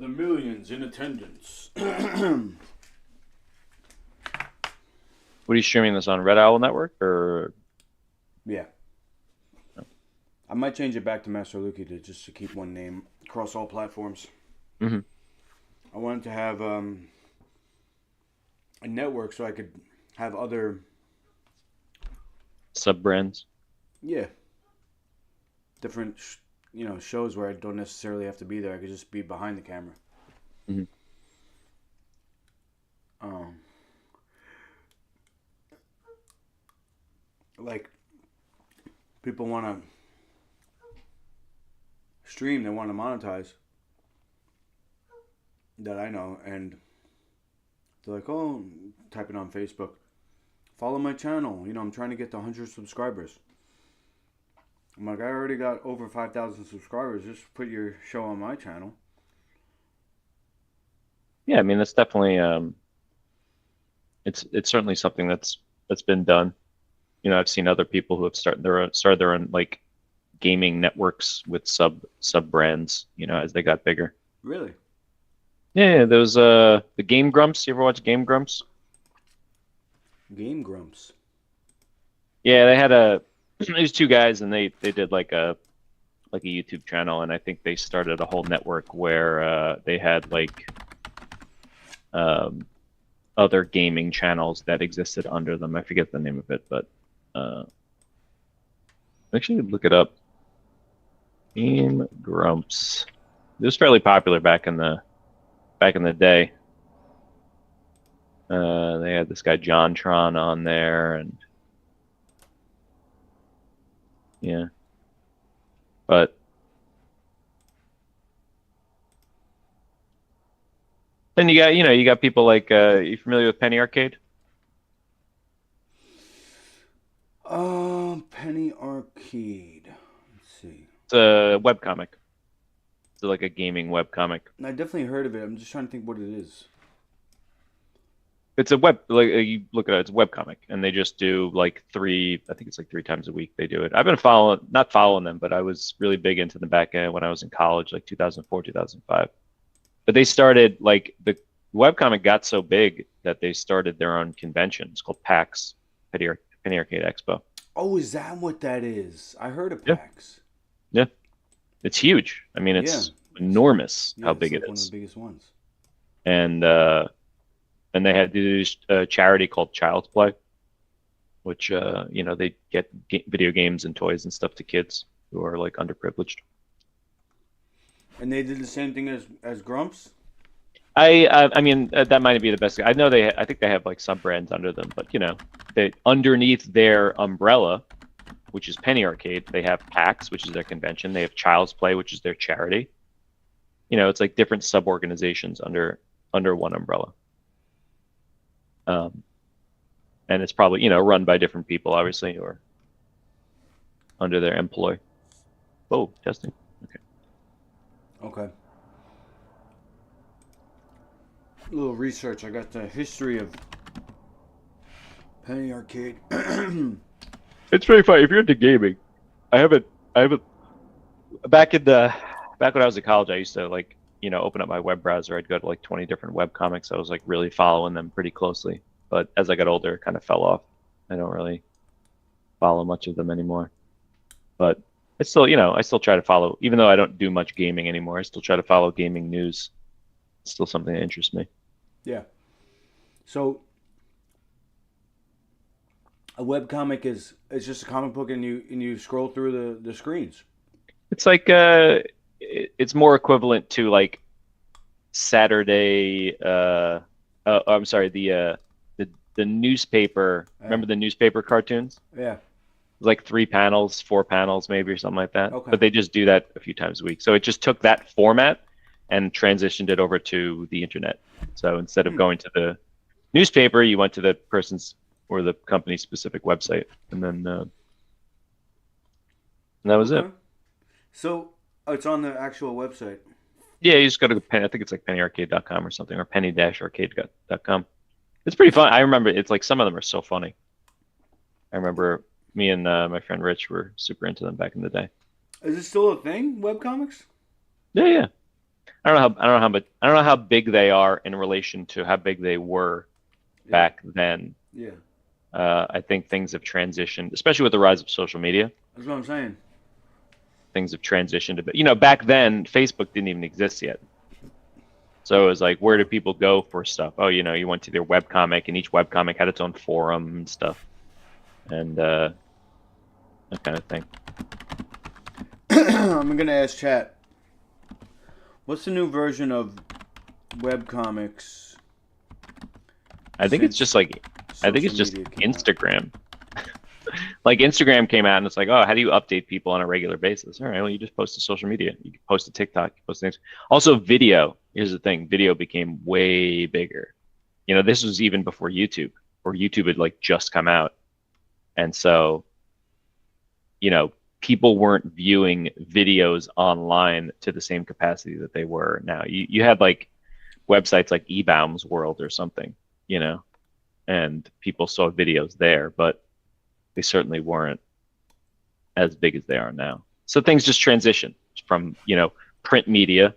the millions in attendance. What are you streaming this on? Red Owl Network or? Yeah. I might change it back to MASTERLUKEY to keep one name across all platforms. Mm-hmm. I wanted to have a network so I could have other Sub brands. yeah different shows where I don't necessarily have to be there. I could just be behind the camera. Mm-hmm. Like people want to stream, they want to monetize. That I know, and they're like, "Oh, type it on Facebook. Follow my channel. I'm trying to get to 100 subscribers." I'm like, I already got over 5,000 subscribers. Just put your show on my channel. Yeah, I mean that's definitely it's certainly something that's been done. I've seen other people who have started their own like gaming networks with sub brands, as they got bigger. Really? Yeah, those the Game Grumps. You ever watch Game Grumps? Game Grumps. Yeah, they had these two guys, and they did like a YouTube channel, and I think they started a whole network where they had like other gaming channels that existed under them. I forget the name of it, but actually look it up. Game Grumps. It was fairly popular back in the day. They had this guy JonTron on there, and yeah, but then you got people like you familiar with Penny Arcade? Penny Arcade. Let's see. It's a webcomic. It's like a gaming webcomic. I definitely heard of it. I'm just trying to think what it is. It's a web, like you look at it, it's a webcomic, and they just do like I think it's like 3 times a week they do it. I've been not following them, but I was really big into the back end when I was in college, like 2004, 2005. But they started, like, the webcomic got so big that they started their own convention. It's called PAX, Penny Arcade Expo. Oh, is that what that is? I heard of Yeah. PAX. Yeah. It's huge. I mean, it's enormous how big it is. One of the biggest ones. And they had this charity called Child's Play, which they get video games and toys and stuff to kids who are like underprivileged. And they did the same thing as Grumps. I mean that might be the best. I know I think they have like sub brands under them, but they underneath their umbrella, which is Penny Arcade, they have PAX, which is their convention. They have Child's Play, which is their charity. It's like different sub organizations under one umbrella. And it's probably run by different people, obviously, or under their employ. Oh, testing. Okay. A little research. I got the history of Penny Arcade. It's very funny if you're into gaming. I haven't. Back when I was in college, I used to open up my web browser. I'd go to like 20 different web comics. I was like really following them pretty closely. But as I got older, it kind of fell off. I don't really follow much of them anymore. But I still try to follow, even though I don't do much gaming anymore. I still try to follow gaming news. It's still something that interests me. Yeah. So a webcomic is just a comic book, and you scroll through the screens. It's like it's more equivalent to like Saturday. I'm sorry, the newspaper. Yeah. Remember the newspaper cartoons? Yeah. Like 3 panels, 4 panels, maybe, or something like that. Okay. But they just do that a few times a week. So it just took that format and transitioned it over to the internet. So instead of going to the newspaper, you went to the person's or the company's specific website, and then and that was it. So it's on the actual website. Yeah, you just go to I think it's like pennyarcade.com or something, or penny-arcade.com. It's pretty fun. I remember it's like some of them are so funny. I remember me and my friend Rich were super into them back in the day. Is it still a thing, webcomics? Yeah. I don't know how big they are in relation to how big they were back then. Yeah. I think things have transitioned, especially with the rise of social media. That's what I'm saying. Things have transitioned a bit. You know, back then Facebook didn't even exist yet. So it was like, where do people go for stuff? Oh, you know, you went to their webcomic, and each webcomic had its own forum and stuff, and that kind of thing. I'm gonna ask chat. What's the new version of webcomics? I think it's just Instagram. Like Instagram came out and it's like, oh, how do you update people on a regular basis? All right, well, you just post to social media. You can post to TikTok, you post things. Also, video. Here's the thing: video became way bigger. You know, this was even before YouTube, or YouTube had like just come out, and so, you know, people weren't viewing videos online to the same capacity that they were now. You had like websites like eBaum's World or something, you know, and people saw videos there, but they certainly weren't as big as they are now. So things just transition from, you know, print media,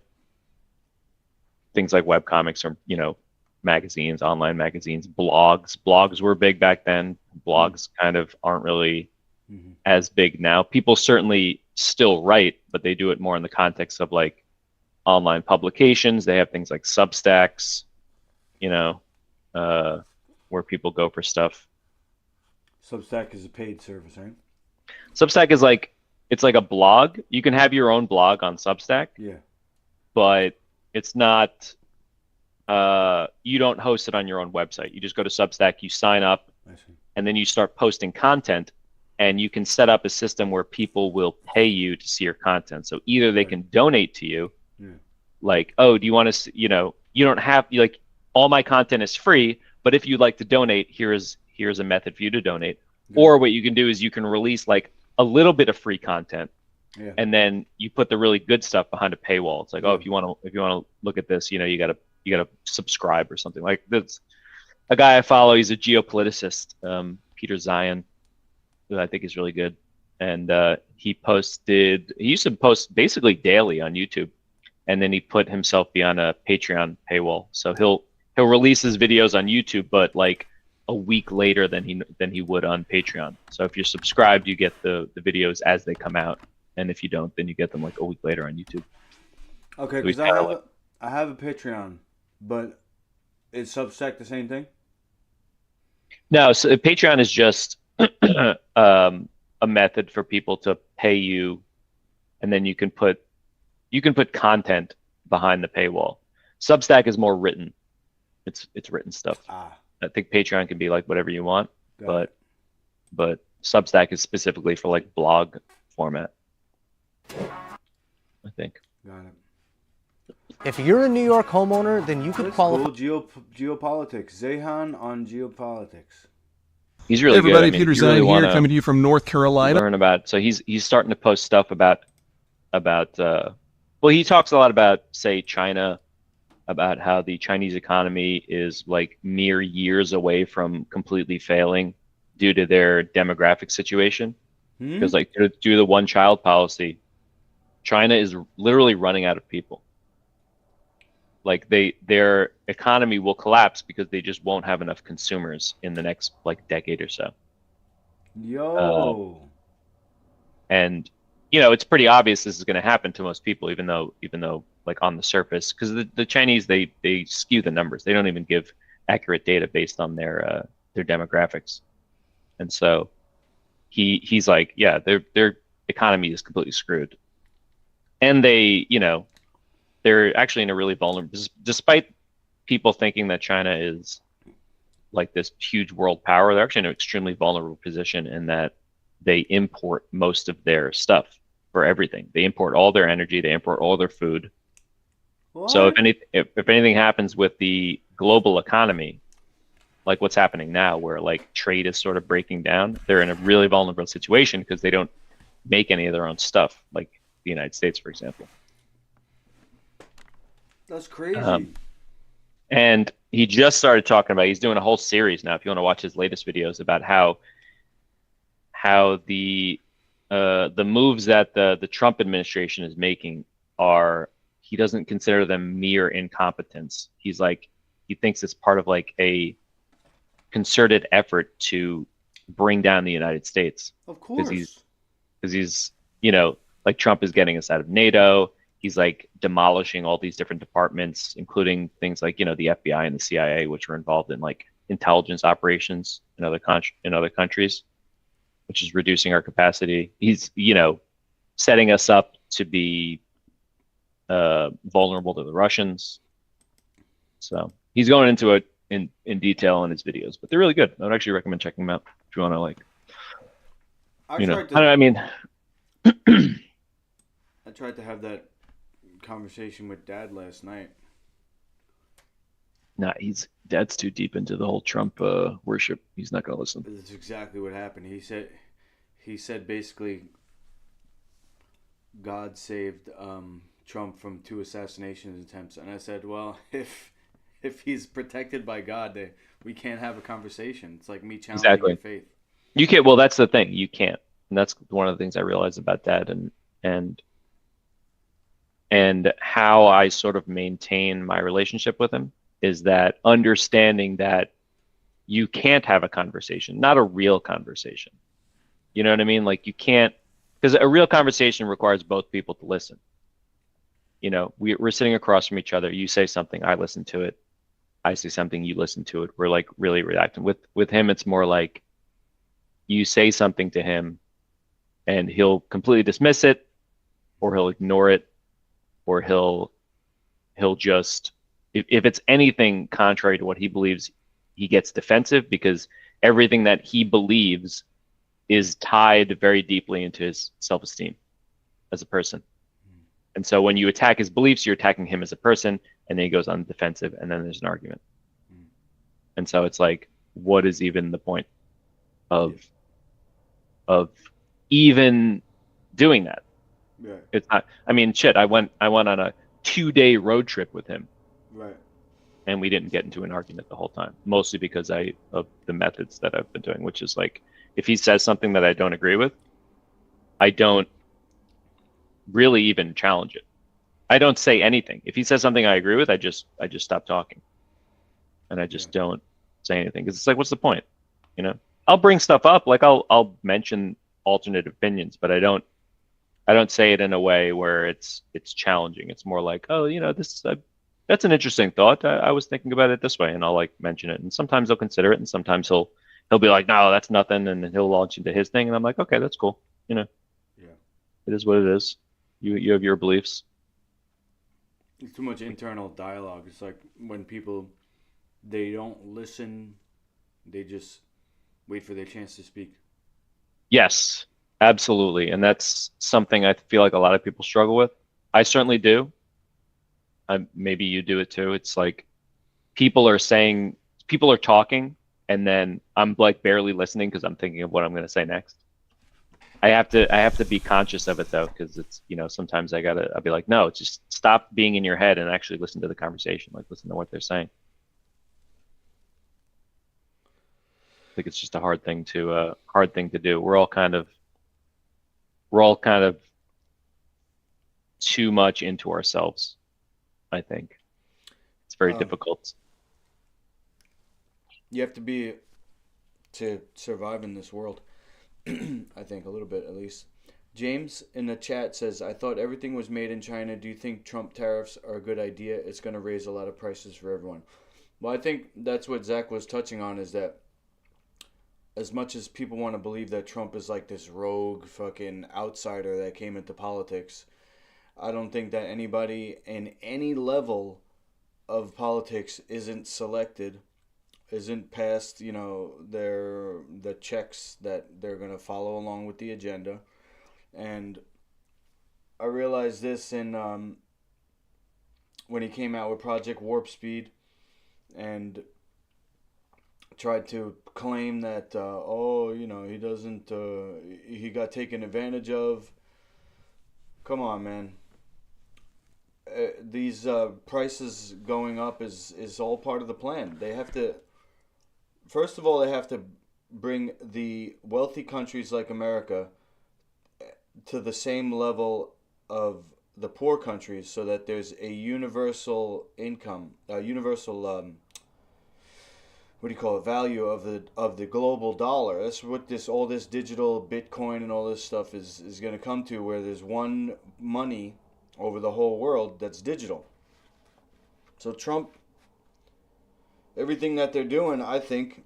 things like webcomics, or, you know, magazines, online magazines, blogs. Blogs were big back then. Blogs kind of aren't really as big now. People certainly still write, but they do it more in the context of like online publications. They have things like Substacks, you know, where people go for stuff. Substack is a paid service, right? Substack is like, it's like a blog. You can have your own blog on Substack. Yeah. But it's not, you don't host it on your own website. You just go to Substack, you sign up, and then you start posting content, and you can set up a system where people will pay you to see your content. So either they can donate to you, like, oh, do you want to, you know, you don't have, like, all my content is free, but if you'd like to donate, here's a method for you to donate. Or what you can do is you can release like a little bit of free content, and then you put the really good stuff behind a paywall. It's like, oh, if you want to look at this, you know, you gotta subscribe or something. Like this, a guy I follow, he's a geopoliticist, Peter Zion, who I think is really good, and he used to post basically daily on YouTube, and then he put himself beyond a Patreon paywall. So he'll release his videos on YouTube, but like a week later than he would on Patreon. So if you're subscribed, you get the videos as they come out, and if you don't, then you get them like a week later on YouTube. Okay, because I have a Patreon, but is Substack the same thing? No, so Patreon is just a method for people to pay you, and then you can put content behind the paywall. Substack is more written. It's written stuff. I think Patreon can be like whatever you want, but Substack is specifically for like blog format, I think. Got it. If you're a New York homeowner, then you could qualify. Geopolitics. Zehan on geopolitics. He's really good. Everybody, Peter Zion here, coming to you from North Carolina. Learn about. So he's starting to post stuff about. Well, he talks a lot about, say, China, about how the Chinese economy is like mere years away from completely failing due to their demographic situation. Because like due to the one-child policy, China is literally running out of people. Like their economy will collapse because they just won't have enough consumers in the next like decade or so. And you know, it's pretty obvious this is going to happen to most people, even though like on the surface, because the Chinese they skew the numbers. They don't even give accurate data based on their demographics, and so he's like, yeah, their economy is completely screwed, and they're actually in a really vulnerable, despite people thinking that China is like this huge world power, they're actually in an extremely vulnerable position in that they import most of their stuff for everything. They import all their energy, they import all their food. What? So if anything happens with the global economy, like what's happening now, where like trade is sort of breaking down, they're in a really vulnerable situation because they don't make any of their own stuff, like the United States, for example. That's crazy. And he just started talking about, he's doing a whole series now, if you want to watch his latest videos, about how the moves that the Trump administration is making are he doesn't consider them mere incompetence. He's like, he thinks it's part of like a concerted effort to bring down the United States. Of course. Because he's, you know, like Trump is getting us out of NATO. He's like demolishing all these different departments, including things like, you know, the FBI and the CIA, which are involved in like intelligence operations in other countries, which is reducing our capacity. He's, you know, setting us up to be vulnerable to the Russians. So he's going into it in detail in his videos, but they're really good. I would actually recommend checking them out if you want to, like, I tried to have that conversation with Dad last night. Nah, Dad's too deep into the whole Trump worship. He's not gonna listen. That's exactly what happened. He said basically God saved Trump from 2 assassination attempts, and I said, well, if he's protected by God, we can't have a conversation. It's like me challenging your faith. You can't. Well, that's the thing. You can't, and that's one of the things I realized about Dad, and how I sort of maintain my relationship with him is that understanding that you can't have a conversation, not a real conversation. You know what I mean? Like, you can't, because a real conversation requires both people to listen. You know, we're sitting across from each other. You say something, I listen to it. I say something, you listen to it. We're like really reacting. With him, it's more like you say something to him and he'll completely dismiss it, or he'll ignore it, or he'll just, if it's anything contrary to what he believes, he gets defensive, because everything that he believes is tied very deeply into his self-esteem as a person. And so when you attack his beliefs, you're attacking him as a person, and then he goes on the defensive, and then there's an argument. And so it's like, what is even the point of even doing that? Yeah. It's not, I mean, shit, I went on a 2-day road trip with him. Right. And we didn't get into an argument the whole time, mostly because of the methods that I've been doing, which is like, if he says something that I don't agree with, I don't really even challenge it. I don't say anything. If he says something I agree with, I just stop talking, and I just don't say anything, because it's like, what's the point? You know, I'll bring stuff up, like I'll mention alternate opinions, but I don't say it in a way where it's challenging. It's more like, oh, you know, that's an interesting thought. I was thinking about it this way, and I'll like mention it, and sometimes he'll consider it, and sometimes he'll be like, no, that's nothing, and then he'll launch into his thing, and I'm like, okay, that's cool. You know, yeah, it is what it is. You have your beliefs. It's too much internal dialogue. It's like when people, they don't listen, they just wait for their chance to speak. Yes, absolutely, and that's something I feel like a lot of people struggle with. I certainly do. Maybe you do it too. It's like people are talking, and then I'm like barely listening because I'm thinking of what I'm going to say next. I have to be conscious of it though, because it's, you know, sometimes I'll be like, no, just stop being in your head and actually listen to the conversation, like listen to what they're saying. I think it's just a hard thing to do. We're all kind of too much into ourselves. I think it's very difficult. You have to be to survive in this world. I think a little bit, at least. James in the chat says, I thought everything was made in China. Do you think Trump tariffs are a good idea? It's going to raise a lot of prices for everyone. Well, I think that's what Zach was touching on, is that as much as people want to believe that Trump is like this rogue fucking outsider that came into politics, I don't think that anybody in any level of politics isn't selected, isn't passed, you know, the checks that they're going to follow along with the agenda. And I realized this in when he came out with Project Warp Speed and tried to claim that, you know, he doesn't, he got taken advantage of. Come on, man. These prices going up is all part of the plan. They have to, first of all, they have to bring the wealthy countries like America to the same level of the poor countries so that there's a universal income, a universal what do you call it, value of the global dollar. That's what all this digital Bitcoin and all this stuff is going to come to, where there's one money over the whole world that's digital. So Trump, everything that they're doing, I think,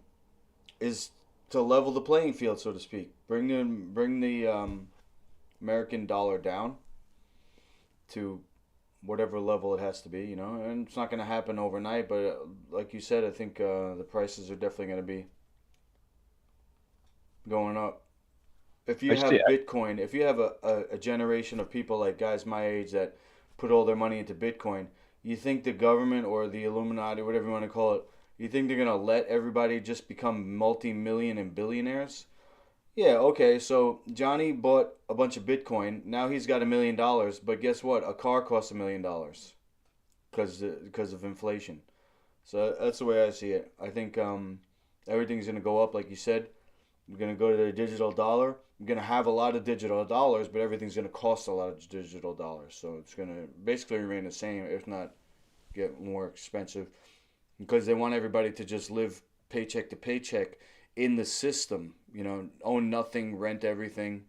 is to level the playing field, so to speak. Bring the American dollar down to whatever level it has to be, and it's not going to happen overnight, but like you said, I think the prices are definitely going to be going up. If you have Bitcoin, if you have a generation of people like guys my age that put all their money into Bitcoin, you think the government or the Illuminati, whatever you want to call it, you think they're going to let everybody just become multi-million and billionaires? Yeah, okay, so Johnny bought a bunch of Bitcoin. Now he's got $1 million, but guess what? A car costs $1 million because of inflation. So that's the way I see it. I think everything's going to go up, like you said. We're going to go to the digital dollar. We're going to have a lot of digital dollars, but everything's going to cost a lot of digital dollars. So it's going to basically remain the same, if not get more expensive, because they want everybody to just live paycheck to paycheck in the system, own nothing, rent everything.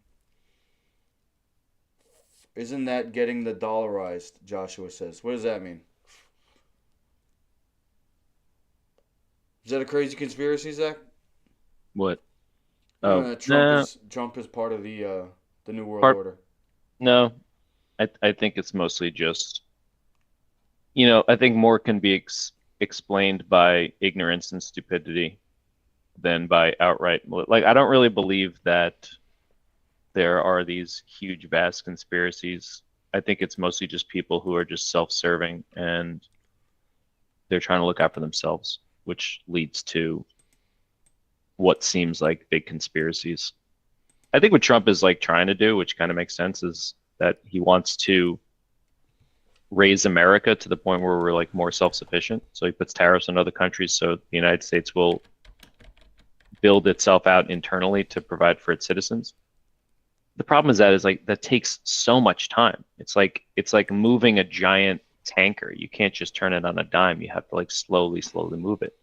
Isn't that getting the dollarized, Joshua says. What does that mean? Is that a crazy conspiracy, Zach? What? Trump is part of the New World Order. No, I think it's mostly just, I think more can be explained by ignorance and stupidity than by outright, like, I don't really believe that there are these huge, vast conspiracies. I think it's mostly just people who are just self-serving and they're trying to look out for themselves, which leads to what seems like big conspiracies. I think what Trump is like trying to do, which kind of makes sense, is that he wants to raise America to the point where we're like more self-sufficient. So he puts tariffs on other countries so the United States will build itself out internally to provide for its citizens. The problem is that takes so much time. It's like moving a giant tanker. You can't just turn it on a dime. You have to like slowly move it.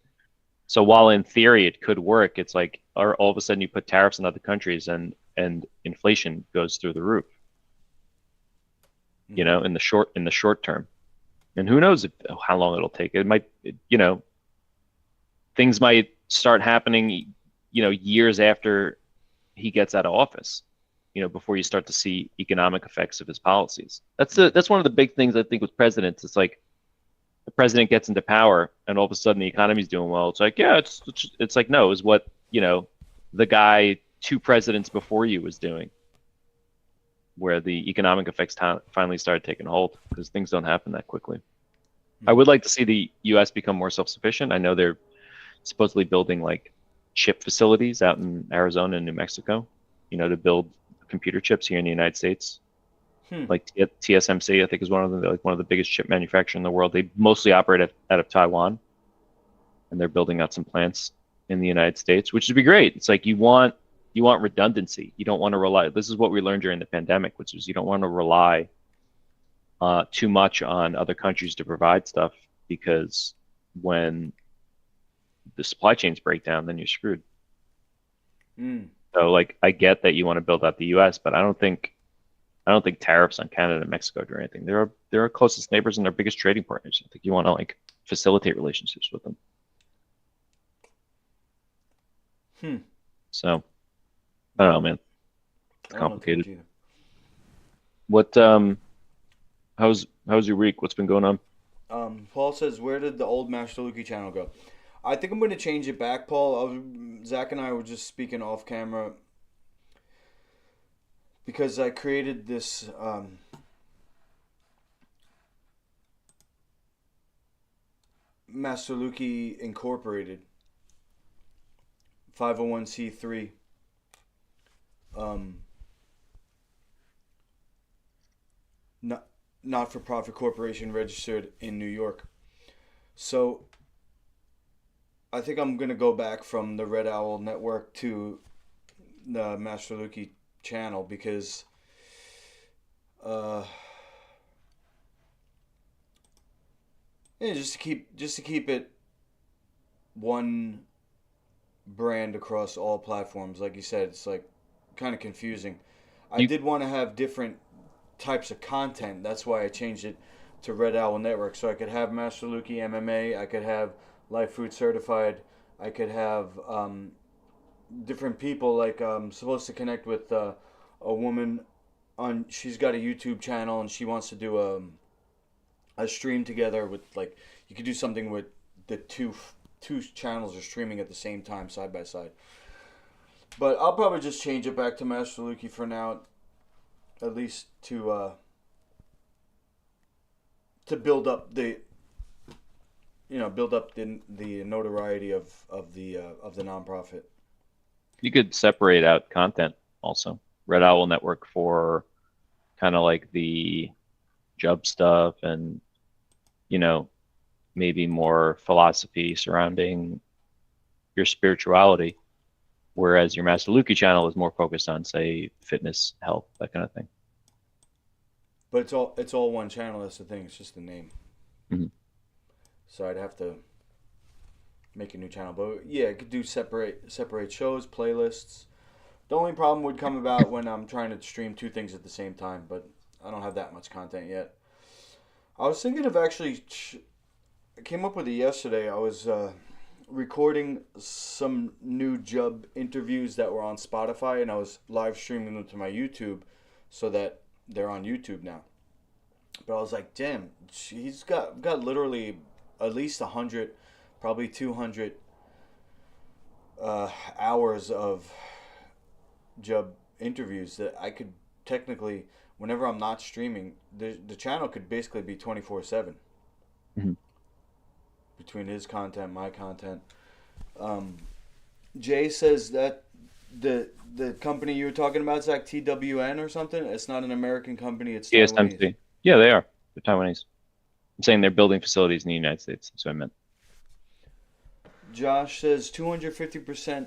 So while in theory it could work, it's like, or all of a sudden you put tariffs on other countries and inflation goes through the roof. In the short term. And who knows how long it'll take. It might, things might start happening, years after he gets out of office, before you start to see economic effects of his policies. That's one of the big things I think with presidents. It's like the president gets into power and all of a sudden the economy's doing well. It's like, yeah, it's like, no, is what, the guy 2 presidents before you was doing, where the economic effects finally started taking hold, because things don't happen that quickly. I would like to see the U.S. become more self-sufficient. I know they're supposedly building like chip facilities out in Arizona and New Mexico, to build computer chips here in the United States. Like TSMC, I think, is one of the biggest chip manufacturers in the world. They mostly operate out of Taiwan, and they're building out some plants in the United States, which would be great. It's like you want redundancy. You don't want to rely. This is what we learned during the pandemic, which is you don't want to rely too much on other countries to provide stuff, because when the supply chains break down, then you're screwed. So like, I get that you want to build out the U.S., but I don't think tariffs on Canada and Mexico do anything. They're our closest neighbors and our biggest trading partners. I think you want to like facilitate relationships with them. So I don't know, man. It's complicated. What how's your week? What's been going on? Paul says, where did the old MASTERLUKEY channel go? I think I'm going to change it back, Paul. Zach and I were just speaking off camera, because I created this MASTERLUKEY Incorporated 501c3 not-for-profit corporation registered in New York. So I think I'm going to go back from the Red Owl Network to the MASTERLUKEY channel, because Yeah, just to keep it one brand across all platforms. Like you said, it's like kind of confusing. I You did want to have different types of content. That's why I changed it to Red Owl Network, so I could have Master Lukey MMA. I could have Life Food Certified. I could have different people. Like I'm supposed to connect with a woman on. She's got a YouTube channel and she wants to do a stream together with like you could do something with the two channels are streaming at the same time side by side. But I'll probably just change it back to Master Lukey for now, at least to build up the the notoriety of the nonprofit. you could separate out content also. Red Owl Network for kind of like the job stuff and maybe more philosophy surrounding your spirituality, whereas your Master Lukey channel is more focused on, say, fitness, health, that kind of thing. But it's all one channel. That's the thing. It's just the name. Mm-hmm. So I'd have to make a new channel. But yeah, I could do separate shows, playlists. The only problem would come about when I'm trying to stream two things at the same time. But I don't have that much content yet. I was thinking of actually. I came up with it yesterday. I was recording some new job interviews that were on Spotify, and I was live streaming them to my YouTube, so that they're on YouTube now. But I was like, damn, he's got literally at least 100, probably 200 hours of job interviews that I could technically, whenever I'm not streaming, the channel could basically be 24/7. Mm-hmm. Between his content, my content. Jay says that the company you were talking about is like TWN or something. It's not an American company. It's Taiwanese. TSMC. Yeah, they are. They're Taiwanese. I'm saying they're building facilities in the United States. That's what I meant. Josh says 250%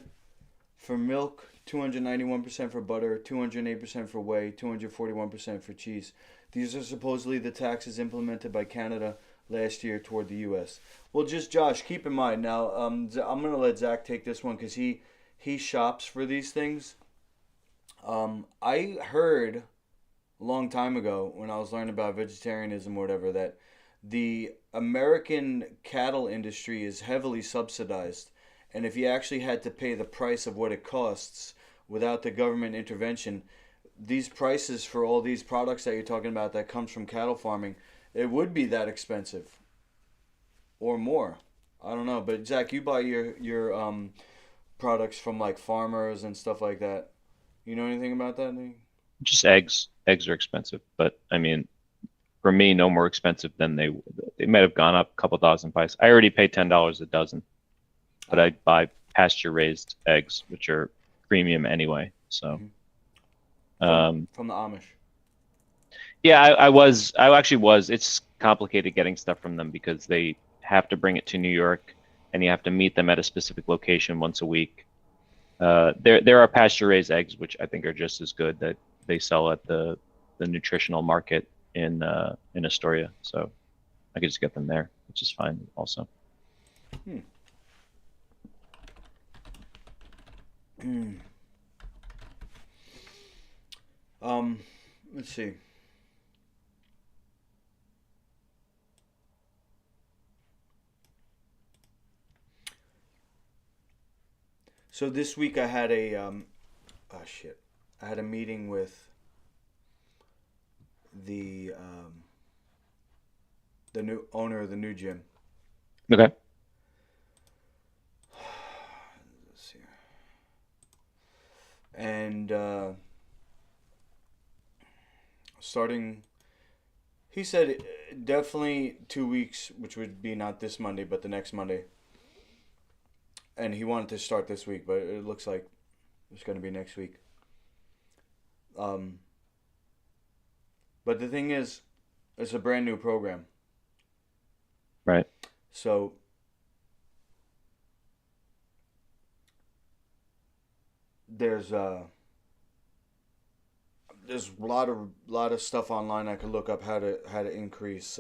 for milk, 291% for butter, 208% for whey, 241% for cheese. These are supposedly the taxes implemented by Canada last year toward the U.S. Well, just Josh, keep in mind now. I'm gonna let Zach take this one because he shops for these things. I heard a long time ago when I was learning about vegetarianism or whatever that the American cattle industry is heavily subsidized, and if you actually had to pay the price of what it costs without the government intervention, these prices for all these products that you're talking about that comes from cattle farming, it would be that expensive or more. I don't know, but Zach, you buy your products from like farmers and stuff like that. You know anything about that? Just eggs. Eggs are expensive, but I mean, for me, no more expensive than they might have gone up a couple thousand price. I already pay $10 a dozen, but I buy pasture raised eggs, which are premium anyway. So, from the Amish. Yeah, I actually was. It's complicated getting stuff from them because they have to bring it to New York, and you have to meet them at a specific location once a week. There are pasture raised eggs, which I think are just as good, that they sell at the nutritional market in Astoria. So I could just get them there, which is fine also. Let's see. So this week I had I had a meeting with the new owner of the new gym. Okay. Let's see. And starting, he said definitely 2 weeks, which would be not this Monday, but the next Monday. And he wanted to start this week, but it looks like it's going to be next week. But the thing is, it's a brand new program. Right. So there's a lot of stuff online I could look up how to increase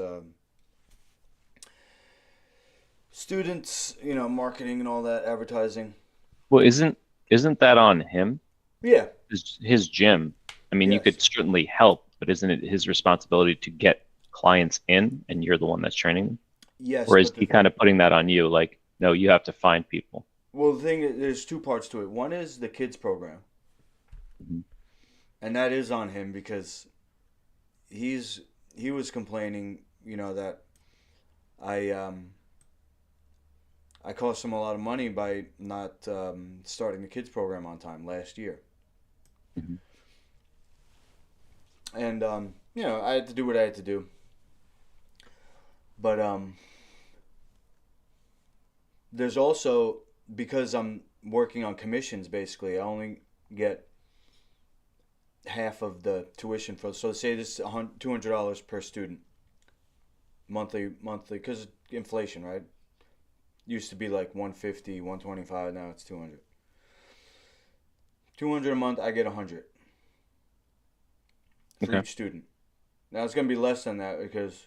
students, marketing and all that, advertising. Well, isn't that on him? Yeah. His gym. I mean, you Yes. could certainly help, but isn't it his responsibility to get clients in, and you're the one that's training them? Yes, Or is but he kind of putting that on you? Like, no, you have to find people. well, the thing is, there's two parts to it. One is the kids program, Mhm. and that is on him because he was complaining, that I cost him a lot of money by not starting the kids program on time last year. Mhm. And I had to do what I had to do. But there's also, because I'm working on commissions, basically, I only get half of the tuition for. So say this is $200 per student monthly, because inflation, right? Used to be like 150, 125. Now it's 200. 200 a month. I get 100 for Okay. each student. Now it's gonna be less than that because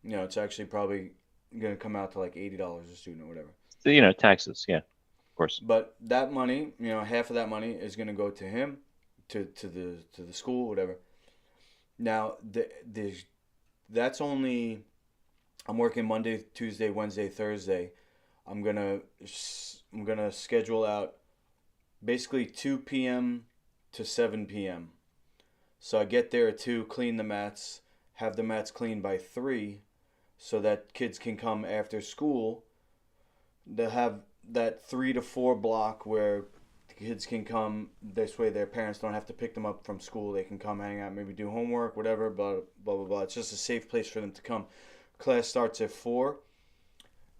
it's actually probably gonna come out to like $80 a student or whatever. So, taxes, yeah, of course. But that money, half of that money is gonna go to him, to the school, whatever. Now that's only, I'm working Monday, Tuesday, Wednesday, Thursday. I'm gonna schedule out basically 2 p.m. to 7 p.m. So I get there at 2, clean the mats, have the mats cleaned by 3, so that kids can come after school. They'll have that 3 to 4 block where the kids can come. This way their parents don't have to pick them up from school. They can come hang out, maybe do homework, whatever, blah, blah, blah, blah. It's just a safe place for them to come. Class starts at 4,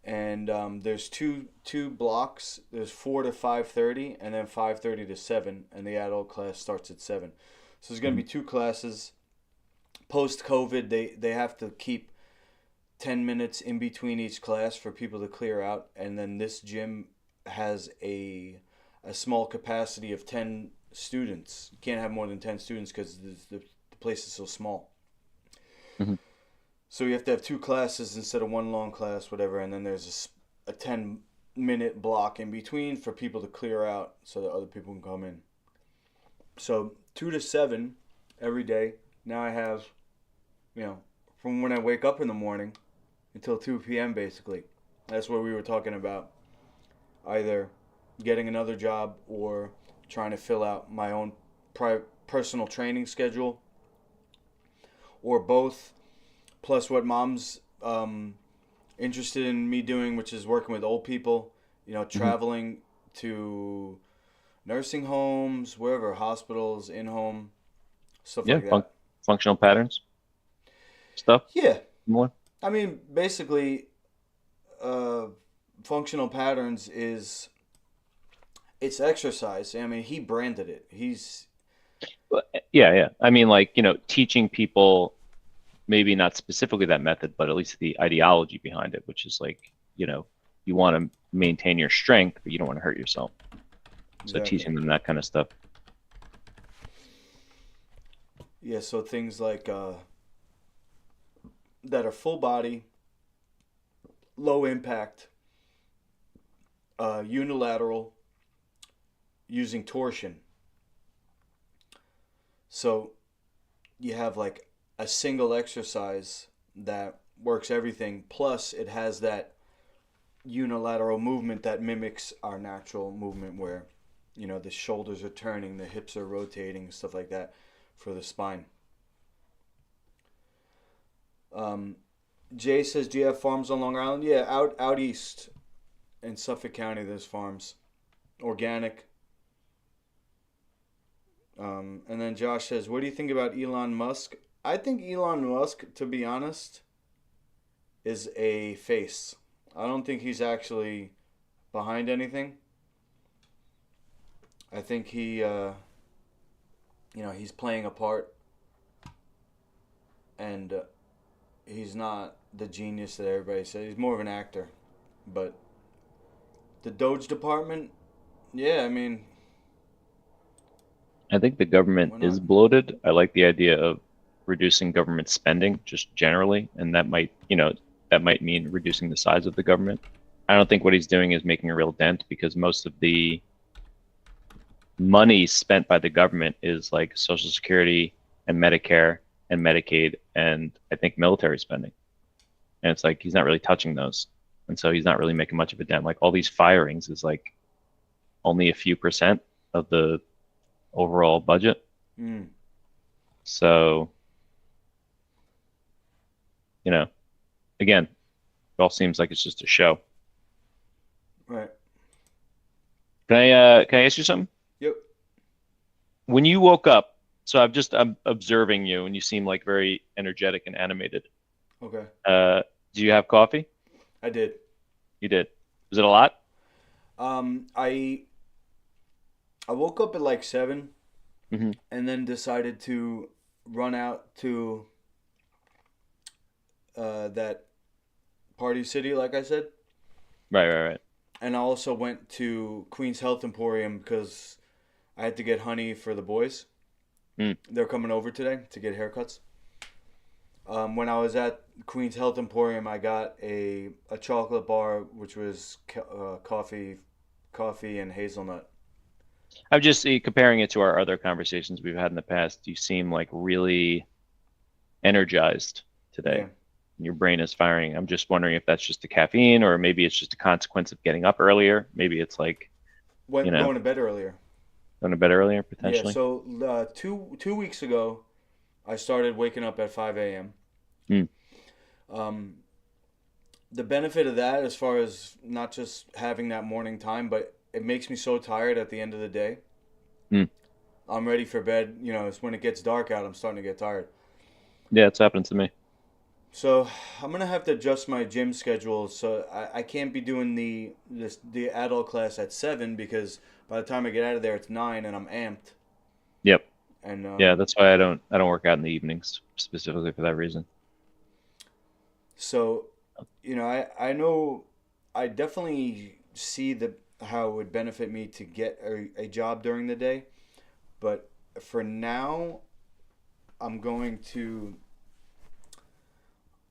and there's two blocks. There's 4 to 5:30, and then 5:30 to 7, and the adult class starts at 7. So there's going to be 2 classes. Post-COVID, they have to keep 10 minutes in between each class for people to clear out, and then this gym has a small capacity of 10 students. You can't have more than 10 students because the place is so small. Mhm. So you have to have 2 classes instead of 1 long class, whatever, and then there's a 10-minute block in between for people to clear out so that other people can come in. So 2 to 7 every day. Now I have, from when I wake up in the morning until 2 p.m. basically. That's what we were talking about. Either getting another job or trying to fill out my own personal training schedule, or both. Plus what Mom's interested in me doing, which is working with old people, traveling to nursing homes, wherever, hospitals, in-home, stuff Yeah, like that. functional patterns stuff. Yeah. More. I mean, basically, functional patterns it's exercise. I mean, he branded it. Yeah. I mean, like, teaching people, maybe not specifically that method, but at least the ideology behind it, which is like, you want to maintain your strength, but you don't want to hurt yourself. So Exactly. teaching them that kind of stuff. Yeah, so things like that are full body, low impact, unilateral, using torsion. So you have like a single exercise that works everything, plus it has that unilateral movement that mimics our natural movement where, the shoulders are turning, the hips are rotating, stuff like that for the spine. Jay says, do you have farms on Long Island? Yeah, out east in Suffolk County there's farms. Organic. And then Josh says, what do you think about Elon Musk? I think Elon Musk, to be honest, is a face. I don't think he's actually behind anything. I think he, he's playing a part, and he's not the genius that everybody says. He's more of an actor. But the Doge department, yeah, I mean, I think the government is bloated. I like the idea of reducing government spending just generally, and that that might mean reducing the size of the government. I don't think what he's doing is making a real dent, because most of the money spent by the government is like Social Security and Medicare and Medicaid and I think military spending. And it's like he's not really touching those. And so he's not really making much of a dent. Like all these firings is like only a few % of the overall budget. Mm. So, you know, again, it all seems like it's just a show. Right. Can I ask you something? Yep. When you woke up, so I'm observing you, and you seem like very energetic and animated. Okay. Do you have coffee? I did. You did. Was it a lot? I woke up at like 7, Mm-hmm. and then decided to run out to that Party City, like I said. Right. And I also went to Queen's Health Emporium because I had to get honey for the boys. Mm. They're coming over today to get haircuts. When I was at Queen's Health Emporium, I got a chocolate bar, which was coffee and hazelnut. I'm just comparing it to our other conversations we've had in the past. You seem like really energized today. Yeah. Your brain is firing. I'm just wondering if that's just the caffeine, or maybe it's just a consequence of getting up earlier. Maybe it's like Going to bed earlier. Going to bed earlier, potentially. Yeah, so 2 weeks ago, I started waking up at 5 a.m. The benefit of that, as far as not just having that morning time, but it makes me so tired at the end of the day. I'm ready for bed. You know, it's when it gets dark out, I'm starting to get tired. Yeah, it's happened to me. So I'm gonna have to adjust my gym schedule. So I can't be doing the adult class at 7 because by the time I get out of there, it's 9 and I'm amped. Yep. And yeah, that's why I don't work out in the evenings specifically for that reason. So, you know, I know I definitely see how it would benefit me to get a job during the day, but for now, I'm going to.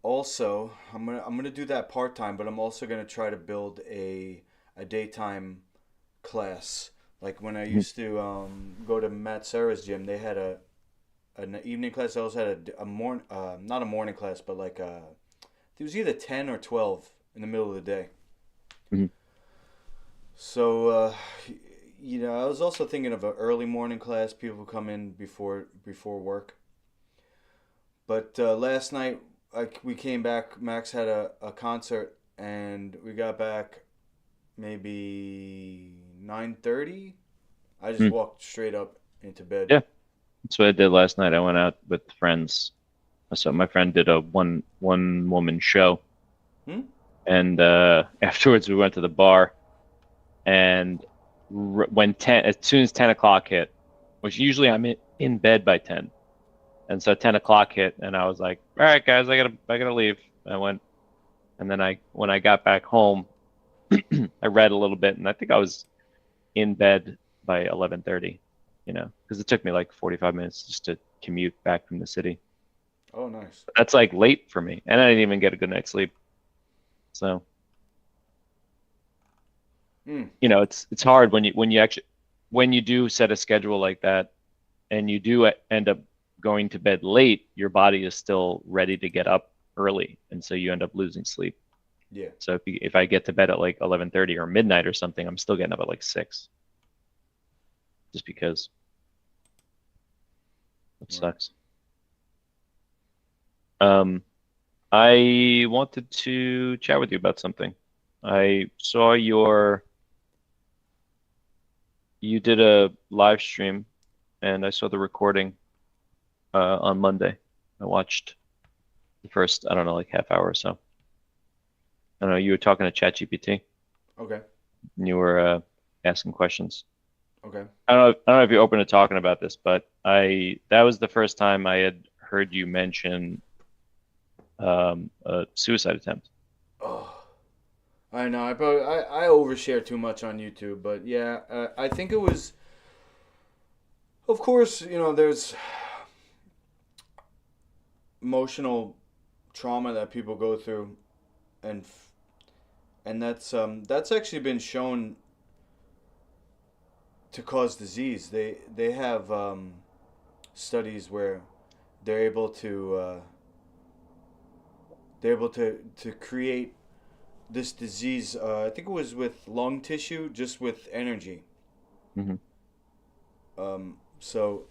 Also, I'm gonna do that part time, but I'm also gonna try to build a daytime class. Like when I used to go to Matt Serra's gym, they had an evening class. I also had not a morning class, but like it was either 10 or 12 in the middle of the day. Mm-hmm. So you know, I was also thinking of an early morning class. People come in before work. But last night. We came back. Max had a concert, and we got back maybe 9:30. I just walked straight up into bed. Yeah, that's what I did last night. I went out with friends. So my friend did a one woman show, and afterwards we went to the bar, and as soon as 10 o'clock hit, which usually I'm in bed by 10. And so 10 o'clock hit, and I was like, "All right, guys, I gotta leave." I went, and then when I got back home, I read a little bit, and I think I was in bed by 11:30. You know, because it took me like 45 minutes just to commute back from the city. Oh, nice. That's like late for me, and I didn't even get a good night's sleep. So, you know, it's hard when you do set a schedule like that, and you do end up going to bed late, your body is still ready to get up early, and so you end up losing sleep. Yeah. So if I get to bed at like 11:30 or midnight or something, I'm still getting up at like 6, just because it sucks. I wanted to chat with you about something. I saw you did a live stream, and I saw the recording on Monday. I watched the first, I don't know, like half hour or so. I don't know, you were talking to ChatGPT. Okay. And you were asking questions. Okay. I don't know if you're open to talking about this, but that was the first time I had heard you mention a suicide attempt. Oh, I know. I overshare too much on YouTube, but yeah, I think it was. Of course, you know, there's emotional trauma that people go through and that's actually been shown to cause disease. They have studies where they're able to create this disease. I think it was with lung tissue, just with energy. Mm-hmm. So,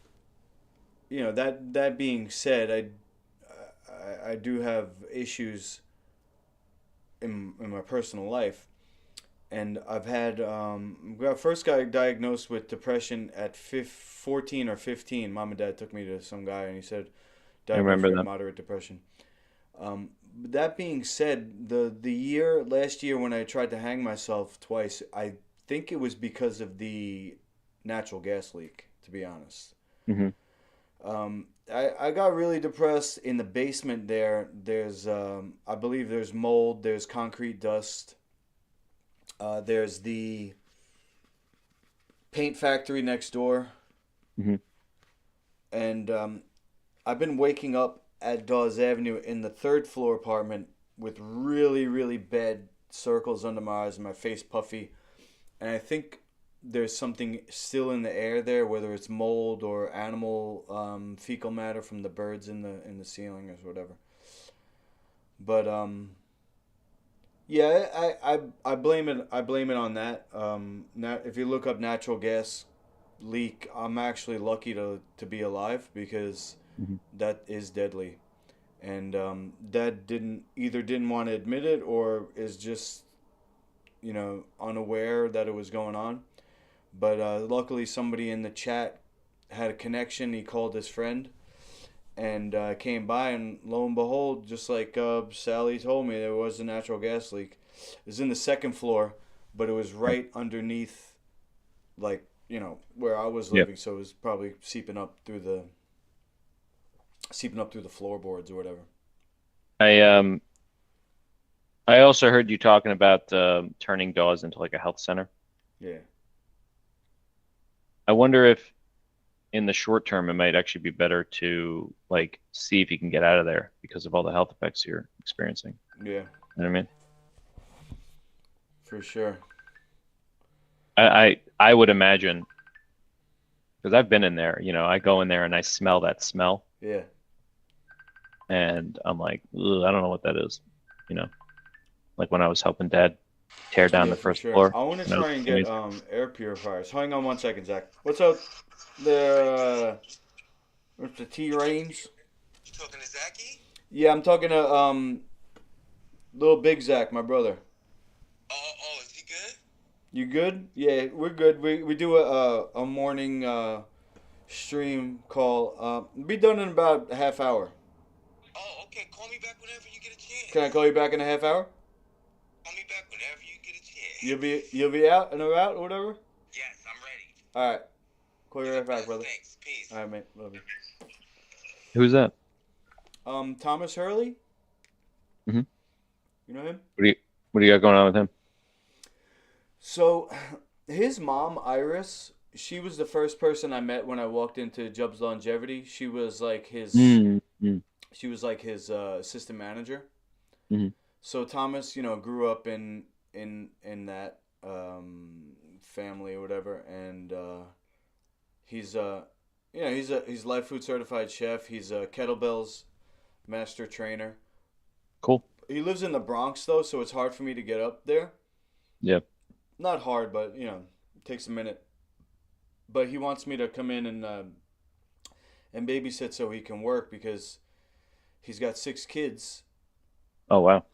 that being said, I do have issues in my personal life, and I've had first got diagnosed with depression at 14 or 15. Mom and Dad took me to some guy, and he said I diagnosed remember with that. moderate depression. That being said, last year when I tried to hang myself twice, I think it was because of the natural gas leak, to be honest. Mm-hmm. I got really depressed in the basement there. There's, I believe there's mold, there's concrete dust, there's the paint factory next door. Mm-hmm. And I've been waking up at Dawes Avenue in the third floor apartment with really, really bad circles under my eyes and my face puffy. And I think there's something still in the air there, whether it's mold or animal fecal matter from the birds in the ceiling or whatever. But yeah, I blame it. I blame it on that. If you look up natural gas leak, I'm actually lucky to be alive because Mm-hmm. that is deadly. And Dad didn't want to admit it or is just unaware that it was going on. But luckily, somebody in the chat had a connection. He called his friend and came by, and lo and behold, just like Sally told me, there was a natural gas leak. It was in the second floor, but it was right underneath, like, where I was living. So it was probably seeping up through the floorboards or whatever. I also heard you talking about turning Dawes into like a health center. Yeah. I wonder if in the short term it might actually be better to like see if you can get out of there because of all the health effects you're experiencing. Yeah. You know what I mean? For sure. I would imagine, because I've been in there, I go in there and I smell that smell. Yeah. And I'm like, ugh, I don't know what that is. Like when I was helping Dad tear down the first floor. I want to try and get air purifiers. Hang on one second, Zach. What's up? What's the T-Rains? You talking to Zachy? Yeah, I'm talking to little Big Zach, my brother. Oh, is he good? You good? Yeah, we're good. We do a morning stream call. Be done in about a half hour. Oh, okay. Call me back whenever you get a chance. Can I call you back in a half hour? Call me back whenever you get a chance. You'll be out and about or whatever? Yes, I'm ready. All right. Call you right back, brother. Thanks. Peace. All right, mate. Love you. Who's that? Thomas Hurley. Mm-hmm. You know him? What do you got going on with him? So, his mom, Iris, she was the first person I met when I walked into Jub's Longevity. She was like his she was like his assistant manager. Mm-hmm. So Thomas, grew up in that family or whatever, and he's he's life food certified chef. He's a kettlebells master trainer. Cool. He lives in the Bronx though, so it's hard for me to get up there. Yeah. Not hard, but it takes a minute. But he wants me to come in and babysit so he can work because he's got 6 kids. Oh wow.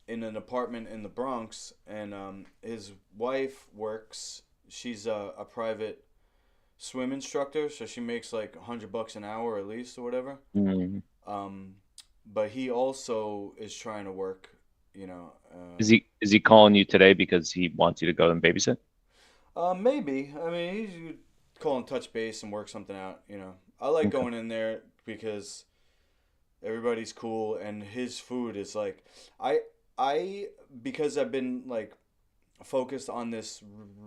In an apartment in the Bronx, and his wife works. She's a private swim instructor, so she makes like $100 an hour at least or whatever. Mm-hmm. But he also is trying to work. Is he calling you today because he wants you to go and babysit? Maybe. I mean, he's calling touch base and work something out. I like going in there because everybody's cool and his food is like because I've been like focused on this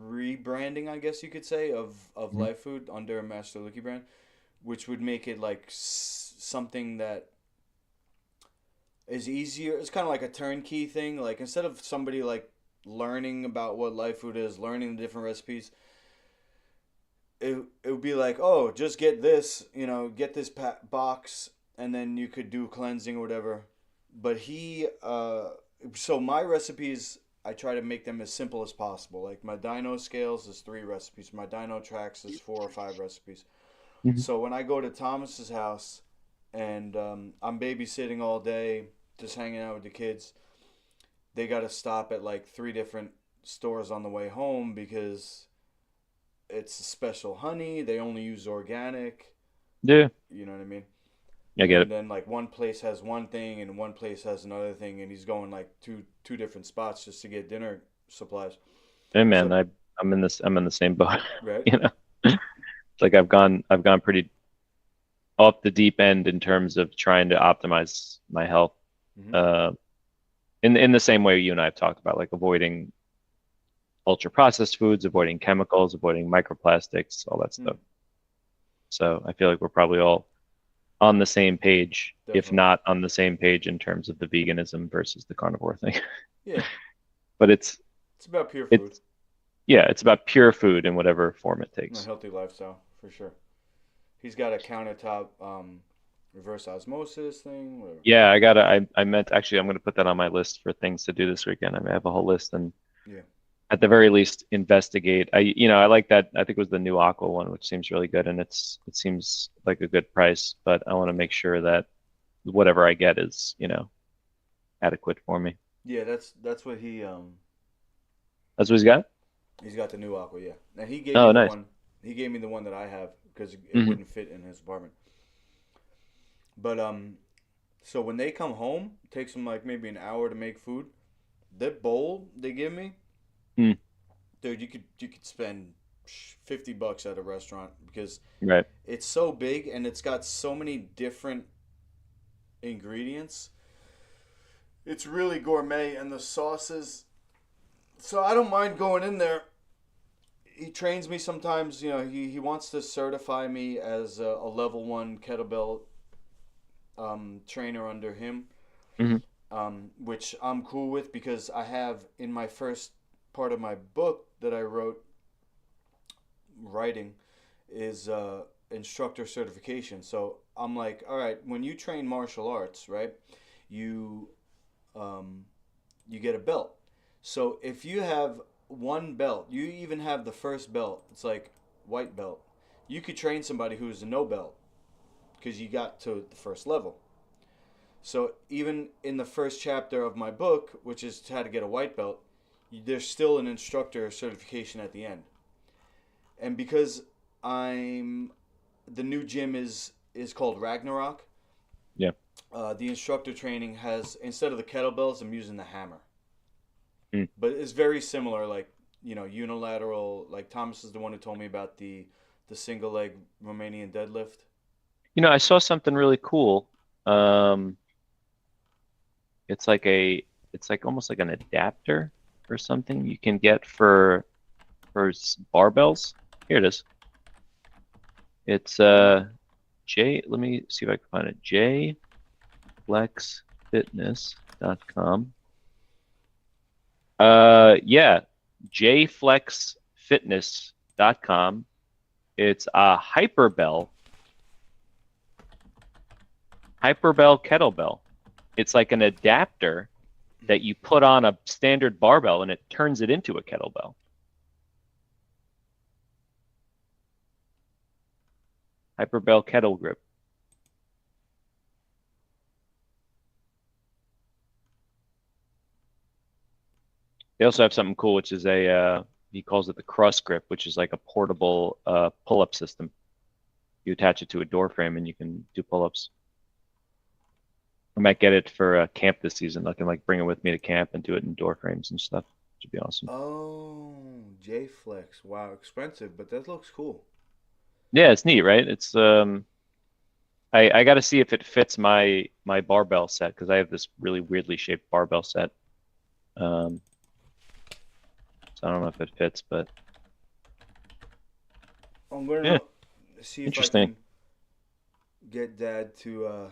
rebranding, I guess you could say, of Life Food under a MASTERLUKEY brand, which would make it like something that is easier. It's kind of like a turnkey thing. Like instead of somebody like learning about what life food is, learning the different recipes, it would be like, oh, just get this, get this box, and then you could do cleansing or whatever. But so my recipes, I try to make them as simple as possible. Like my Dino scales is 3 recipes. My Dino tracks is 4 or 5 recipes. Mhm. So when I go to Thomas's house and I'm babysitting all day, just hanging out with the kids, they got to stop at like 3 different stores on the way home because it's a special honey. They only use organic. Yeah, You know what I mean? I get it. And then like one place has one thing and one place has another thing, and he's going like two different spots just to get dinner supplies. Hey man, So I'm in the same boat. right, You know, it's like I've gone pretty off the deep end in terms of trying to optimize my health. hmm Uh, in the same way you and I have talked about, like avoiding ultra processed foods, avoiding chemicals, avoiding microplastics, all that stuff. So I feel like we're probably all on the same page, if definitely, not on the same page in terms of the veganism versus the carnivore thing. yeah. But It's about pure food it's yeah, it's about pure food in whatever form it and a takes. healthy lifestyle for sure. He's got a countertop reverse osmosis thing. Whatever. Yeah, I meant actually I'm gonna put that on my list for things to do this weekend. I may have a whole list and Yeah, at the very least investigate. I like that. I think it was the new Aqua one, which seems really good and it seems like a good price, but I want to make sure that whatever I get is, adequate for me. yeah. That's what That's what he's got? he's got the new Aqua. Yeah, and he gave me Oh, the nice. one. He gave me the one that I have because it hmm wouldn't fit in his apartment. But so when they come home, it takes them like maybe an hour to make food. That bowl they give me, Mm, dude, you could spend $50 at a restaurant because right. it's so big and it's got so many different ingredients. It's really gourmet and the sauces. So I don't mind going in there. He trains me sometimes. He wants to certify me as a level 1 kettlebell trainer under him. hmm Which I'm cool with because I have in my first part of my book that I wrote writing is instructor certification. So I'm like, all right, when you train martial arts, right, you you get a belt. So if you have one belt, you even have the first belt. It's like white belt. You could train somebody who's a no belt because you got to the first level. So even in the first chapter of my book, which is how to get a white belt, there's still an instructor certification at the end. And because I'm the new gym is called Ragnarok. Yeah. The instructor training has instead of the kettlebells, I'm using the hammer. Mm. But it's very similar, like unilateral. Like Thomas is the one who told me about the single leg Romanian deadlift. I saw something really cool. Um, it's like almost like an adapter or something you can get for barbells. Here it is. It's let me see if I can find it. jflexfitness.com. Yeah, jflexfitness.com. It's a hyperbell kettlebell. It's like an adapter that you put on a standard barbell and it turns it into a kettlebell. Hyperbell kettle grip. They also have something cool, which is he calls it the cross grip, which is like a portable pull-up system. You attach it to a door frame and you can do pull-ups. I might get it for camp this season. I can like bring it with me to camp and do it in door frames and stuff. Which would be awesome. Oh, J Flex. Wow, expensive, but that looks cool. Yeah, it's neat, right? It's I got to see if it fits my barbell set because I have this really weirdly shaped barbell set. So I don't know if it fits, but I'm gonna yeah, see if I interesting. can get Dad to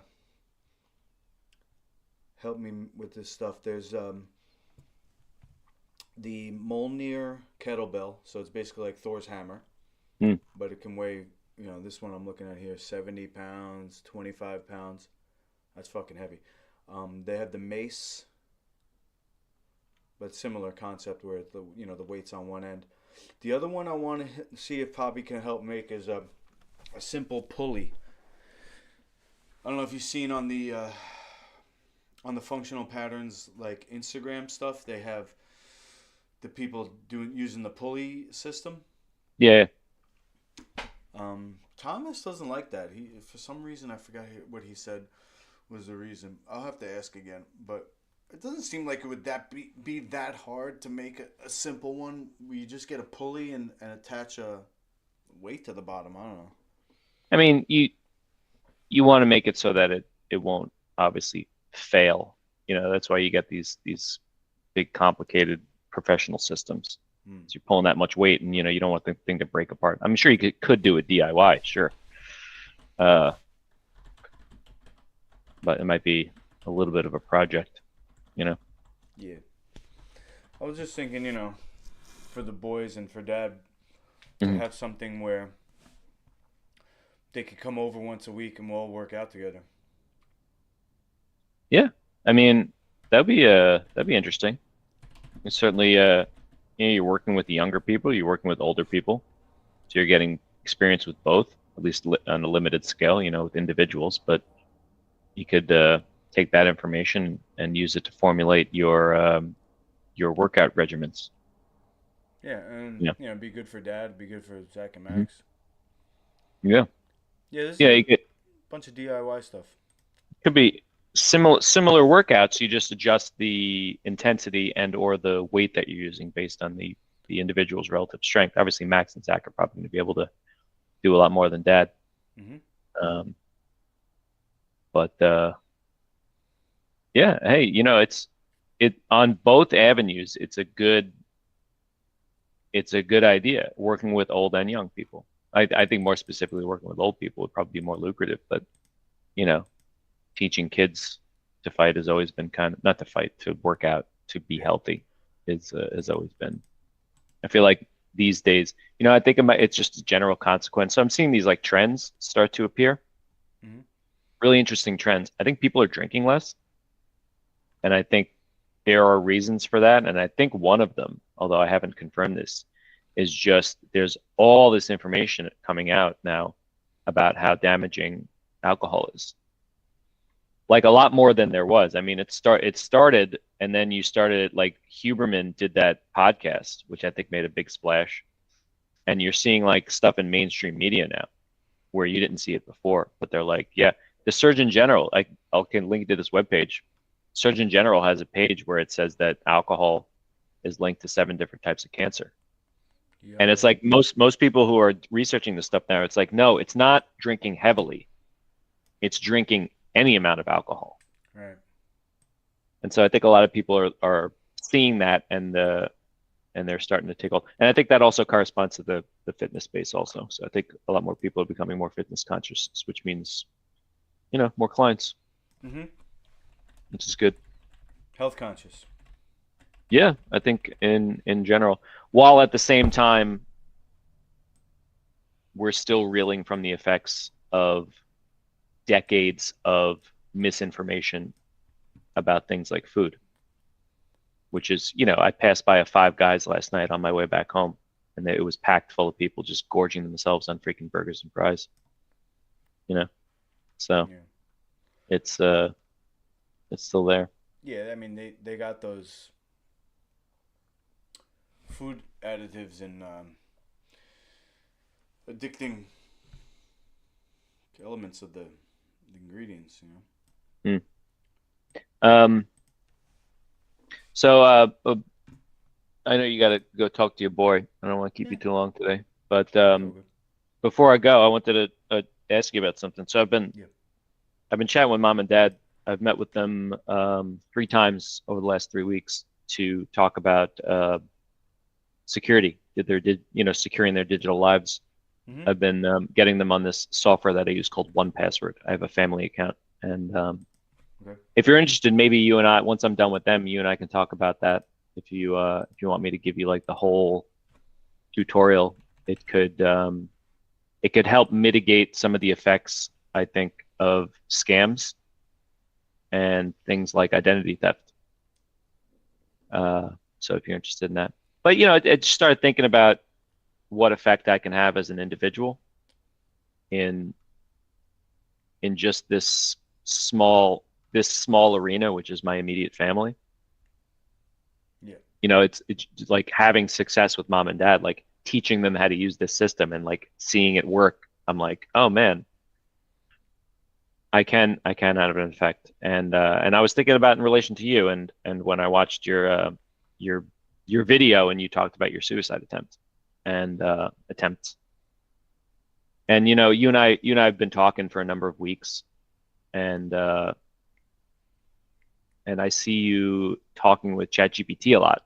help me with this stuff. There's the Mjolnir kettlebell, so it's basically like Thor's hammer, but it can weigh, this one I'm looking at here, 70 pounds, 25 pounds. That's fucking heavy. They have the mace, but similar concept where the weight's on one end. The other one I want to see if Poppy can help make is a simple pulley. I don't know if you've seen on the functional patterns like Instagram stuff, they have the people using the pulley system. Yeah. Thomas doesn't like that. He, for some reason, I forgot what he said was the reason. I'll have to ask again, but it doesn't seem like it would be that hard to make a simple one where you just get a pulley and attach a weight to the bottom. I don't know. I mean, you want to make it so that it won't obviously fail. That's why you get these big complicated professional systems. So you're pulling that much weight, and you don't want the thing to break apart. I'm sure you could do a DIY, sure, but it might be a little bit of a project. Yeah. I was just thinking, for the boys and for Dad to have something where they could come over once a week and we'll all work out together. Yeah, I mean that'd be interesting. And certainly, you're working with the younger people, you're working with older people, so you're getting experience with both, at least on a limited scale, with individuals. But you could take that information and use it to formulate your workout regimens. Yeah, and be good for Dad, be good for Zach and Max. Yeah. Yeah, you get a bunch of DIY stuff. Could be similar workouts. You just adjust the intensity and or the weight that you're using based on the individual's relative strength. Obviously, Max and Zach are probably going to be able to do a lot more than Dad. But yeah, hey, it on both avenues. It's a good idea working with old and young people. I think more specifically working with old people would probably be more lucrative, but teaching kids to fight has always been not to fight, to work out, to be healthy has always been. I feel like these days, I think it's just a general consequence. So I'm seeing these like trends start to appear. Really interesting trends. I think people are drinking less, and I think there are reasons for that. And I think one of them, although I haven't confirmed this, is just there's all this information coming out now about how damaging alcohol is. Like a lot more than there was. I mean, it started, and then you started, like Huberman did that podcast, which I think made a big splash. And you're seeing like stuff in mainstream media now where you didn't see it before, but they're like, yeah, the Surgeon General, I can link to this webpage. Surgeon General has a page where it says that alcohol is linked to 7 different types of cancer. Yeah. And it's like most people who are researching this stuff now, it's like, no, it's not drinking heavily. It's drinking any amount of alcohol. Right. And so I think a lot of people are seeing that, and they're starting to take hold. And I think that also corresponds to the fitness space also. So I think a lot more people are becoming more fitness conscious, which means, more clients, which is good. Health conscious. Yeah, I think in general, while at the same time, we're still reeling from the effects of decades of misinformation about things like food, which is, I passed by a Five Guys last night on my way back home, and it was packed full of people just gorging themselves on freaking burgers and fries. So yeah. It's still there. Yeah, I mean they got those food additives and addicting elements of the ingredients, So I know you got to go talk to your boy. I don't want to keep you too long today, but before I go, I wanted to ask you about something. So I've been chatting with Mom and Dad. I've met with them 3 times over the last 3 weeks to talk about security. Securing their digital lives. I've been getting them on this software that I use called 1Password. I have a family account, and Okay. If you're interested, maybe you and I, once I'm done with them, you and I can talk about that. If you want me to give you like the whole tutorial, it could help mitigate some of the effects, I think, of scams and things like identity theft. So if you're interested in that, but I just started thinking about what effect I can have as an individual in just this small arena, which is my immediate family. Yeah. It's like having success with mom and dad, like teaching them how to use this system and like seeing it work. I'm like, oh man, I can have an effect. And I was thinking about in relation to you and when I watched your your video and you talked about your suicide attempts. And you and I have been talking for a number of weeks, and I see you talking with ChatGPT a lot,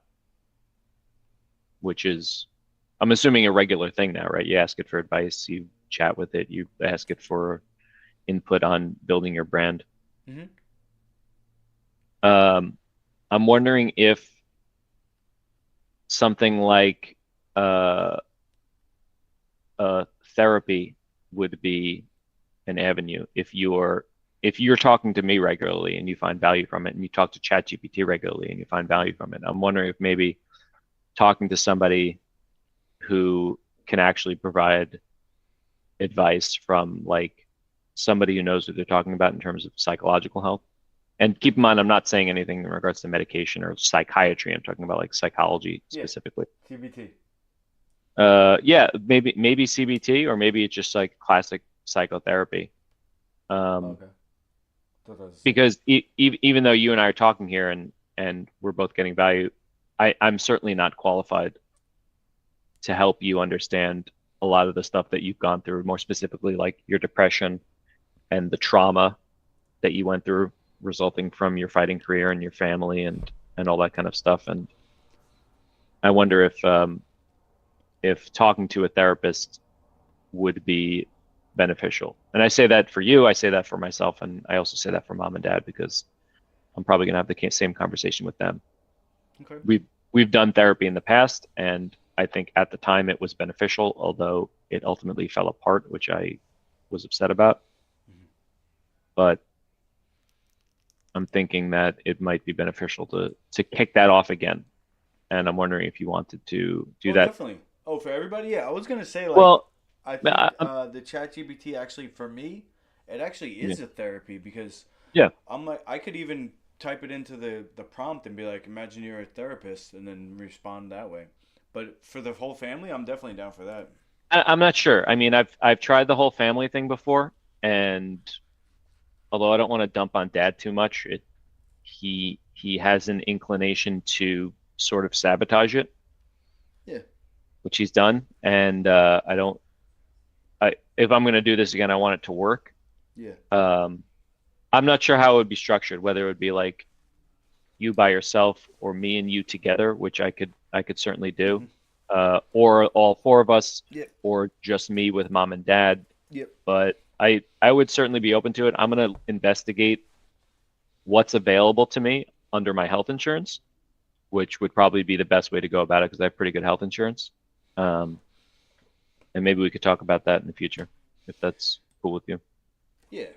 which is, I'm assuming, a regular thing now, right? You ask it for advice, you chat with it, you ask it for input on building your brand. Mm-hmm. I'm wondering if something like uh, therapy would be an avenue if you're talking to me regularly and you find value from it, and you talk to ChatGPT regularly and you find value from it. I'm wondering if maybe talking to somebody who can actually provide advice from like somebody who knows what they're talking about in terms of psychological health. And keep in mind, I'm not saying anything in regards to medication or psychiatry. I'm talking about like psychology specifically. CBT. Yeah, maybe CBT, or maybe it's just like classic psychotherapy. Okay. Because even though you and I are talking here and we're both getting value, I'm certainly not qualified to help you understand a lot of the stuff that you've gone through, more specifically like your depression and the trauma that you went through resulting from your fighting career and your family and all that kind of stuff. And I wonder if talking to a therapist would be beneficial. And I say that for you, I say that for myself, and I also say that for mom and dad, because I'm probably going to have the same conversation with them. Okay. We've done therapy in the past, and I think at the time it was beneficial, although it ultimately fell apart, which I was upset about. Mm-hmm. But I'm thinking that it might be beneficial to kick that off again. And I'm wondering if you wanted to do that. Definitely. Oh, for everybody? Yeah, I was gonna say, like, Well, I think I, the ChatGPT actually, for me, it actually yeah, is a therapy, because yeah. I'm like, I could even type it into the prompt and be like, imagine you're a therapist, and then respond that way. But for the whole family, I'm definitely down for that. I'm not sure. I mean, I've tried the whole family thing before, and although I don't want to dump on dad too much, he has an inclination to sort of sabotage it, Yeah. which he's done. And I don't. If I'm going to do this again, I want it to work. Yeah. I'm not sure how it would be structured, whether it would be like you by yourself or me and you together, which I could certainly do, or all four of us, Yep. or just me with mom and dad. Yep. But I would certainly be open to it. I'm going to investigate what's available to me under my health insurance, which would probably be the best way to go about it because I have pretty good health insurance. And maybe we could talk about that in the future if that's cool with you. Yeah.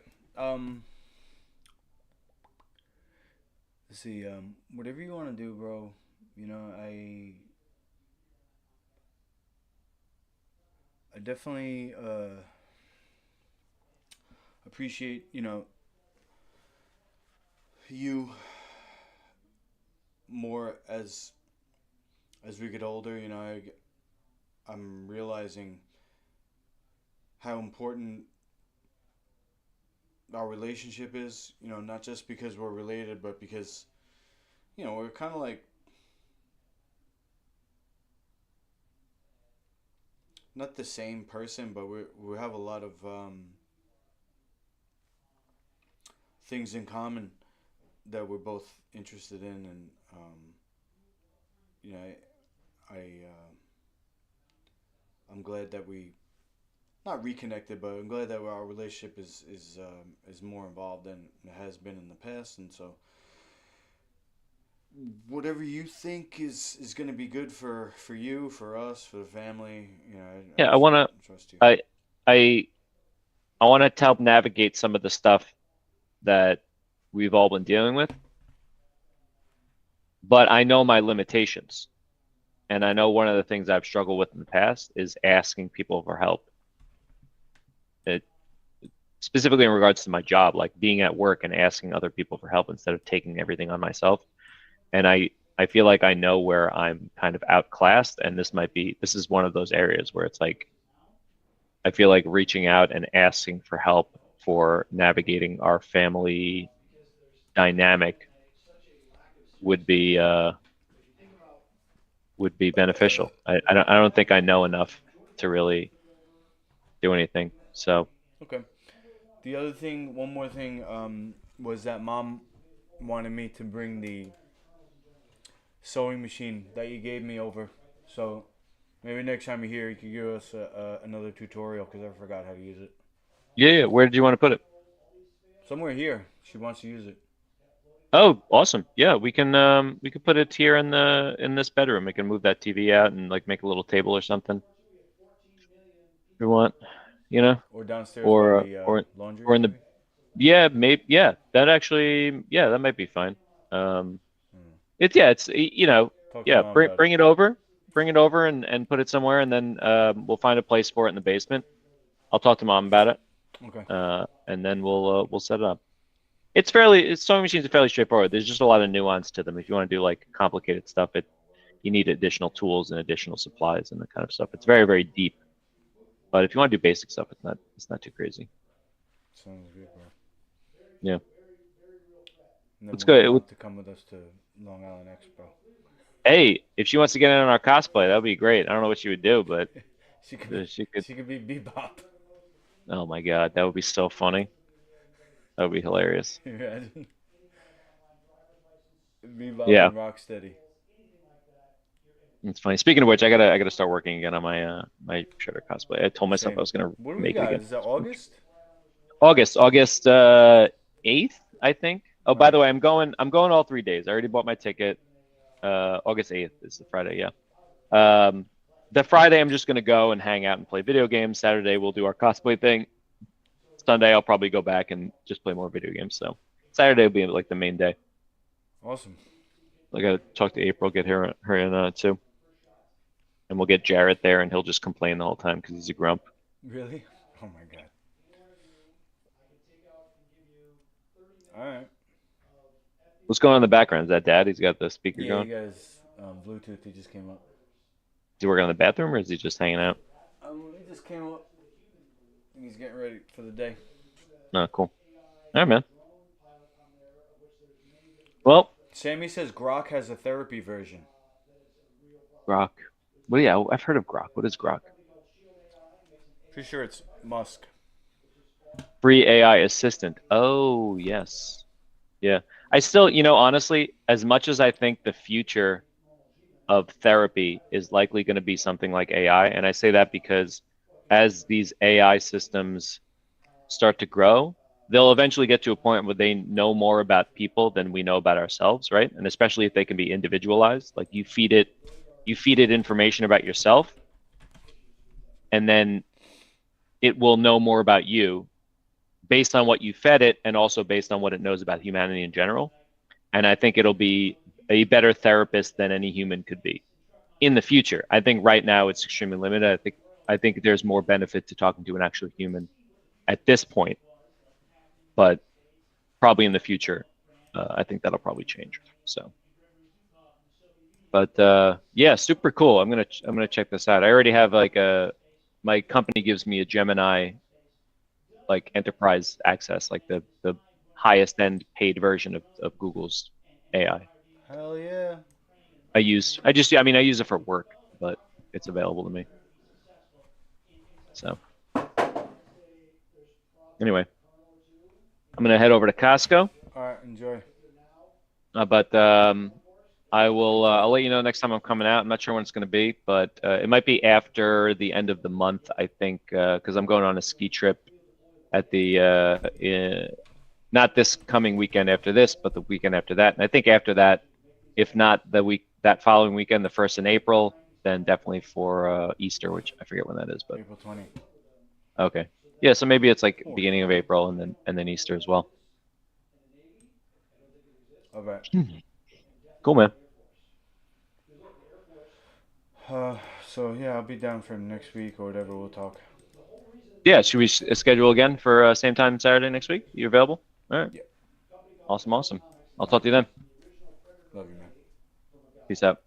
Let's see. Whatever you want to do, bro. I definitely appreciate you more as we get older. I'm realizing how important our relationship is. Not just because we're related, but because we're kind of like, not the same person, but we have a lot of things in common that we're both interested in, and I I'm glad that we not reconnected, but I'm glad that our relationship is more involved than it has been in the past, and so whatever you think is going to be good for you, for us, for the family, Yeah, I trust you. I want to help navigate some of the stuff that we've all been dealing with, but I know my limitations. And I know one of the things I've struggled with in the past is asking people for help. It, specifically in regards to my job, like being at work and asking other people for help instead of taking everything on myself. And I feel like I know where I'm kind of outclassed, and this is one of those areas where it's like I feel like reaching out and asking for help for navigating our family dynamic would be beneficial. I don't think I know enough to really do anything. So Okay. The other thing, one more thing, was that Mom wanted me to bring the sewing machine that you gave me over. So maybe next time you're here, you could give us another tutorial because I forgot how to use it. yeah, where did you want to put it? Somewhere here, she wants to use it. Oh, awesome. Yeah, we can put it here in this bedroom. We can move that TV out and like make a little table or something. If you want, you know, Or downstairs by or the laundry, or in the maybe. yeah, maybe yeah, that actually yeah, that might be fine. It's Talk to yeah, Mom about it. bring it over and put it somewhere, and then we'll find a place for it in the basement. I'll talk to Mom about it, Okay. and then we'll set it up. Sewing machines are fairly straightforward. There's just a lot of nuance to them. If you want to do like complicated stuff, you need additional tools and additional supplies and that kind of stuff. It's very, very deep. But if you want to do basic stuff, it's not too crazy. Sounds good, bro. Yeah. And then Let's we'll get go. Mom to come with us to Long Island Expo. Hey, if she wants to get in on our cosplay, that would be great. I don't know what she would do, but she could be, she could. she could be Bebop. Oh my God, that would be so funny. That would be hilarious. Imagine. Bebop Yeah, and Rocksteady. it's funny. Speaking of which, I gotta start working again on my Shredder cosplay. I told myself I Same. was gonna What do we make it got? again. Is that August? August 8th, I think. Oh, All by the right. way, I'm going all 3 days. I already bought my ticket. August 8th is the Friday, yeah. The Friday I'm just gonna go and hang out and play video games. Saturday we'll do our cosplay thing. Sunday I'll probably go back and just play more video games. So Saturday will be like the main day. Awesome. I gotta talk to April, get her in too, and we'll get Jarrett there, and he'll just complain the whole time because he's a grump. Really? Oh my god. All right. What's going on in the background? Is that Dad? He's got the speaker Yeah, going. you guys, Bluetooth. He just came up. Is he working on the bathroom or is he just hanging out? He just came up. He's getting ready for the day. Oh, cool. All right, man. Well, Sammy says Grok has a therapy version. Grok. Well, yeah, I've heard of Grok. What is Grok? Pretty sure it's Musk. Free AI assistant. Oh, yes. Yeah. I still, honestly, as much as I think the future of therapy is likely going to be something like AI, and I say that because as these AI systems start to grow, they'll eventually get to a point where they know more about people than we know about ourselves, right? And especially if they can be individualized, like you feed it information about yourself, and then it will know more about you based on what you fed it and also based on what it knows about humanity in general. And I think it'll be a better therapist than any human could be in the future. I think right now it's extremely limited. I think there's more benefit to talking to an actual human at this point, but probably in the future, I think that'll probably change. So, but yeah, super cool. I'm gonna check this out. I already have my company gives me a Gemini like enterprise access, like the highest end paid version of Google's AI. Hell yeah. I use it for work, but it's available to me. So anyway, I'm gonna head over to Costco. All right, enjoy. But I will. I'll let you know next time I'm coming out. I'm not sure when it's going to be, but it might be after the end of the month, I think, because I'm going on a ski trip at the not this coming weekend after this, but the weekend after that. And I think after that, if not that following weekend, the 1st in April, then definitely for Easter, which I forget when that is, but April 20. Okay. Yeah, so maybe it's like beginning of April and then Easter as well. All right. Cool, man. So yeah, I'll be down for next week or whatever. We'll talk. Yeah, should we schedule again for same time Saturday next week? You available? All right. Yeah. Awesome. I'll talk to you then. Love you, man. Peace out.